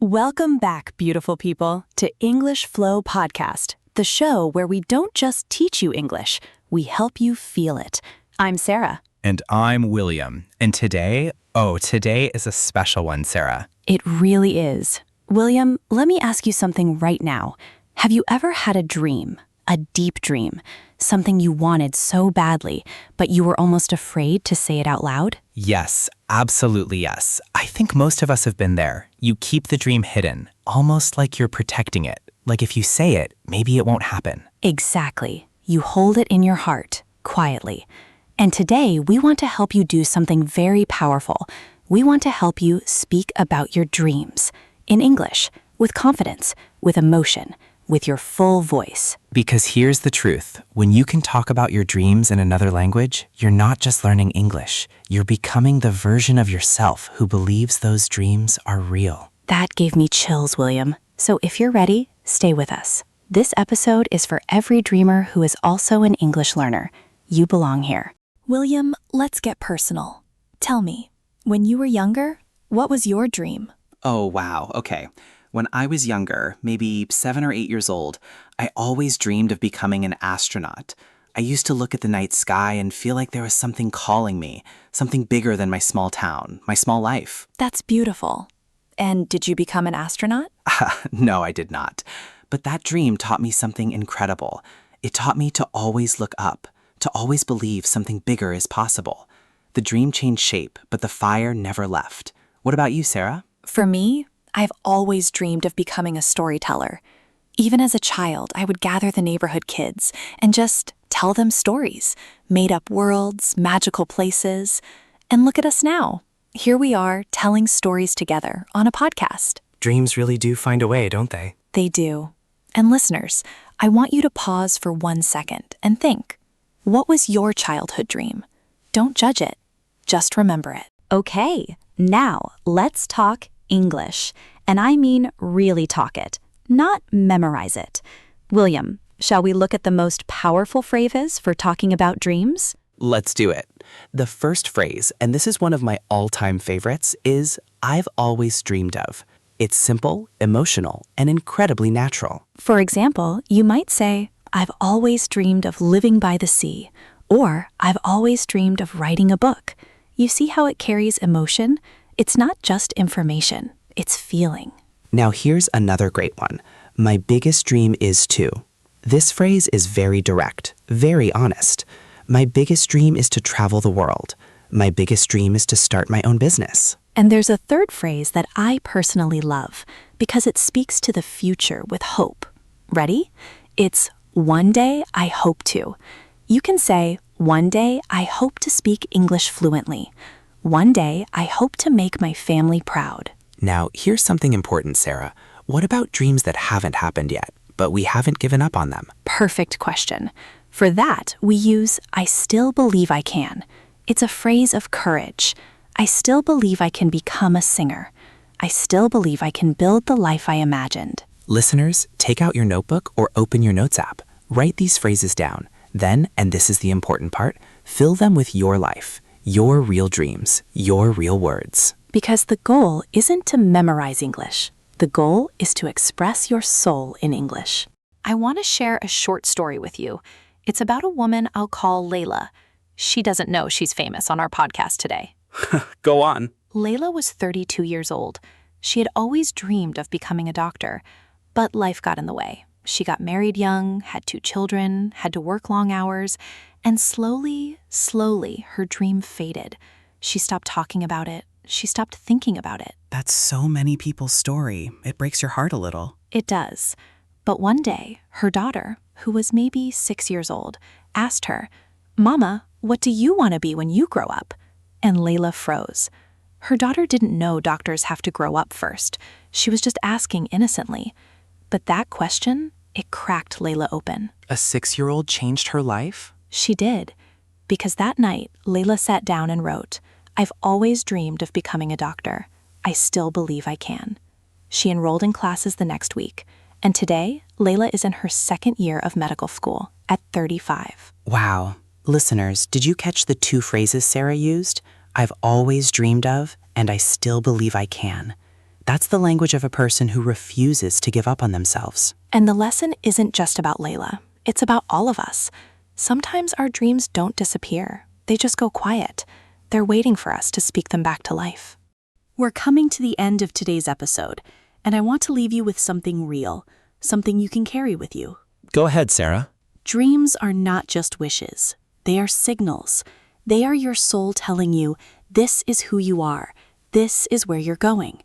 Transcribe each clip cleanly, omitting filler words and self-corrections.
Welcome back, beautiful people, to English Flow Podcast, the show where we don't just teach you English, we help you feel it. I'm Sarah. And I'm William. And today is a special one, Sarah. It really is. William, let me ask you something right now. Have you ever had a dream, a deep dream, something you wanted so badly, but you were almost afraid to say it out loud? Yes, absolutely yes. I think most of us have been there. You keep the dream hidden, almost like you're protecting it. Like if you say it, maybe it won't happen. Exactly. You hold it in your heart, quietly. And today, we want to help you do something very powerful. We want to help you speak about your dreams in English, with confidence, with emotion, with your full voice. Because here's the truth. When you can talk about your dreams in another language, you're not just learning English. You're becoming the version of yourself who believes those dreams are real. That gave me chills, William. So if you're ready, stay with us. This episode is for every dreamer who is also an English learner. You belong here. William, let's get personal. Tell me, when you were younger, what was your dream? Oh, wow. Okay. When I was younger, maybe 7 or 8 years old, I always dreamed of becoming an astronaut. I used to look at the night sky and feel like there was something calling me, something bigger than my small town, my small life. That's beautiful. And did you become an astronaut? No, I did not. But that dream taught me something incredible. It taught me to always look up, to always believe something bigger is possible. The dream changed shape, but the fire never left. What about you, Sarah? For me, I've always dreamed of becoming a storyteller. Even as a child, I would gather the neighborhood kids and just tell them stories, made-up worlds, magical places. And look at us now. Here we are telling stories together on a podcast. Dreams really do find a way, don't they? They do. And listeners, I want you to pause for 1 second and think. What was your childhood dream? Don't judge it. Just remember it. Okay, now let's talk English. And I mean really talk it, not memorize it. William, shall we look at the most powerful phrases for talking about dreams? Let's do it. The first phrase, and this is one of my all-time favorites, is I've always dreamed of. It's simple, emotional, and incredibly natural. For example, you might say, I've always dreamed of living by the sea, or I've always dreamed of writing a book. You see how it carries emotion? It's not just information, it's feeling. Now here's another great one. My biggest dream is to. This phrase is very direct, very honest. My biggest dream is to travel the world. My biggest dream is to start my own business. And there's a third phrase that I personally love because it speaks to the future with hope. Ready? It's one day I hope to. You can say, one day I hope to speak English fluently. One day I hope to make my family proud. Now, here's something important, Sarah. What about dreams that haven't happened yet, but we haven't given up on them? Perfect question. For that, we use I still believe I can. It's a phrase of courage. I still believe I can become a singer. I still believe I can build the life I imagined. Listeners, take out your notebook or open your notes app. Write these phrases down. Then, and this is the important part, fill them with your life, your real dreams, your real words. Because the goal isn't to memorize English. The goal is to express your soul in English. I want to share a short story with you. It's about a woman I'll call Layla. She doesn't know she's famous on our podcast today. Go on. Layla was 32 years old. She had always dreamed of becoming a doctor, but life got in the way. She got married young, had 2 children, had to work long hours, and slowly, her dream faded. She stopped talking about it. She stopped thinking about it. That's so many people's story. It breaks your heart a little. It does. But one day, her daughter, who was maybe 6 years old, asked her, Mama, what do you want to be when you grow up? And Layla froze. Her daughter didn't know doctors have to grow up first. She was just asking innocently. But that question, it cracked Layla open. A 6-year-old changed her life? She did. Because that night, Layla sat down and wrote, I've always dreamed of becoming a doctor. I still believe I can. She enrolled in classes the next week. And today, Layla is in her 2nd year of medical school at 35. Wow. Listeners, did you catch the 2 phrases Sarah used? I've always dreamed of, and I still believe I can. That's the language of a person who refuses to give up on themselves. And the lesson isn't just about Layla. It's about all of us. Sometimes our dreams don't disappear. They just go quiet. They're waiting for us to speak them back to life. We're coming to the end of today's episode, and I want to leave you with something real, something you can carry with you. Go ahead, Sarah. Dreams are not just wishes. They are signals. They are your soul telling you, this is who you are. This is where you're going.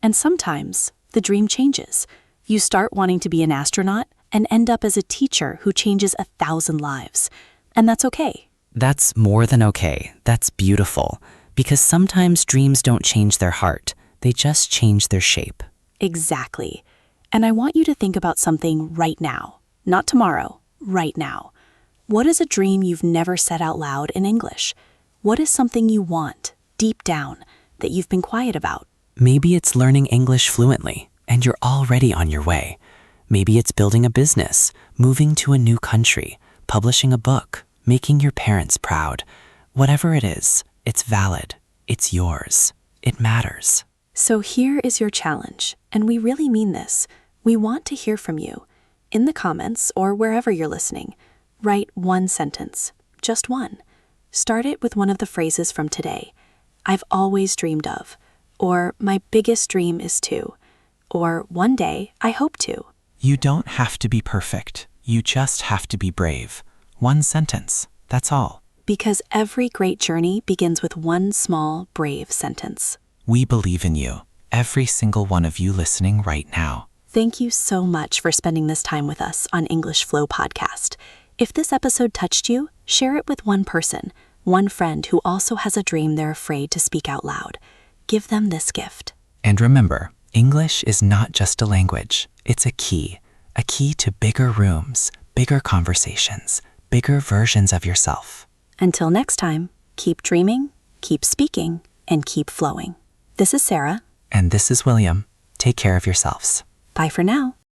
And sometimes the dream changes. You start wanting to be an astronaut and end up as a teacher who changes 1,000 lives. And that's okay. That's more than okay. That's beautiful. Because sometimes dreams don't change their heart. They just change their shape. Exactly. And I want you to think about something right now. Not tomorrow, right now. What is a dream you've never said out loud in English? What is something you want, deep down, that you've been quiet about? Maybe it's learning English fluently, and you're already on your way. Maybe it's building a business, moving to a new country, publishing a book, making your parents proud. Whatever it is, it's valid. It's yours. It matters. So here is your challenge, and we really mean this. We want to hear from you. In the comments or wherever you're listening, write one sentence, just one. Start it with one of the phrases from today. I've always dreamed of, or my biggest dream is to, or one day I hope to. You don't have to be perfect. You just have to be brave. One sentence. That's all. Because every great journey begins with one small, brave sentence. We believe in you. Every single one of you listening right now. Thank you so much for spending this time with us on English Flow Podcast. If this episode touched you, share it with one person, one friend who also has a dream they're afraid to speak out loud. Give them this gift. And remember, English is not just a language. It's a key to bigger rooms, bigger conversations, bigger versions of yourself. Until next time, keep dreaming, keep speaking, and keep flowing. This is Sarah. And this is William. Take care of yourselves. Bye for now.